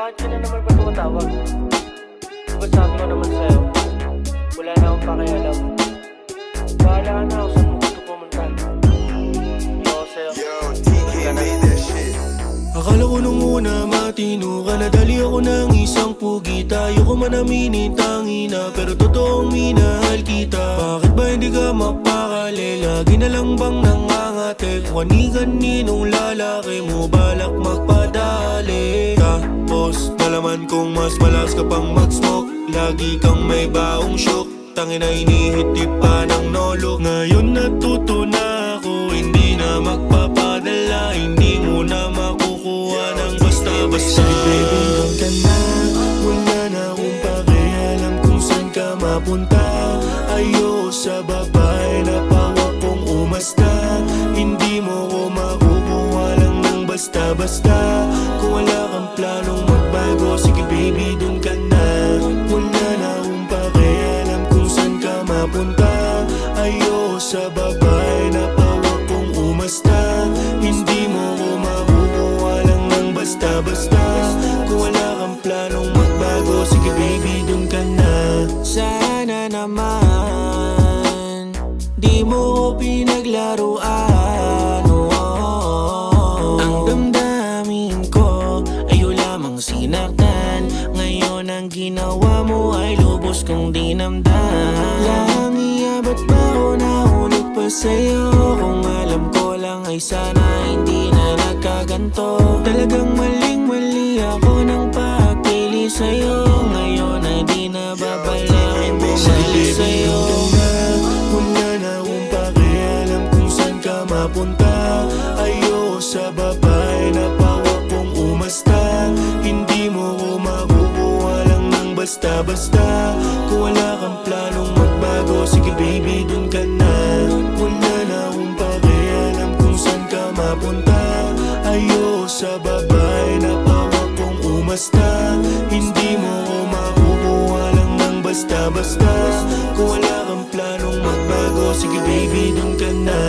bakit ka na naman ba tumatawag? Diba sabi ko naman sa'yo, wala na akong pakialam. Bahala ka na ako saan mo gusto pumunta. Ayoko sa'yo. Akala ko nung una matino ka na, dali ako ng isang pugi. Tayo ko man aminin tangina, pero totoong minahal kita. Bakit ba hindi ka mapakali? Lagi na lang bang nangangate? Kung kaninong lalaki mo balak magpadali. Tapos nalaman kong mas malas ka pang mag-smoke. Lagi kang may baong shock, tangina inihitip pa ng nolok. Ngayon natuto na ako, hindi na magpapadala. Hindi mo na makukuha ng basta-basta. Sige baby, doon ka na. Wala na akong pakialam kung saan ka mapunta. Ayoko sa babae na pawak kong umasta. Hindi mo ko makukuha lang ng basta-basta. Kung wala kang planong magbago, sige baby, doon ka na. Wala na akong pakialam kung saan ka mapunta. Ayoko sa babae na pawak kong umasta. Hindi mo ko makukuha lang ng basta-basta. Kung wala kang planong magbago, sige baby, doon ka na. Sana naman di mo ko pinaglaruan. Ang damdamin ko ayaw lamang sinaktan. Ngayon ang ginawa mo ay lubos kong dinamdam. Lang iabot pa ako, nahulog pa sa'yo. Kung alam ko lang ay sana hindi na nagkaganto. Talagang maling-mali ako ng pagpili sa'yo. Ngayon ay di na babalakin bumalik sa'yo. Wala na akong pakialam kung saan ka mapunta. Ayoko sa babae na pawak kong umasta. Hindi mo ko makukuha lang ng basta-basta. Kung wala kang planong magbago, sige baby, dun ka na. Wala na akong pakialam kung saan ka mapunta. Ayoko sa babae na pawak kong umasta. Hindi mo ko makukuha lang ng basta-basta. Kung wala kang planong magbago, sige baby, dun ka na.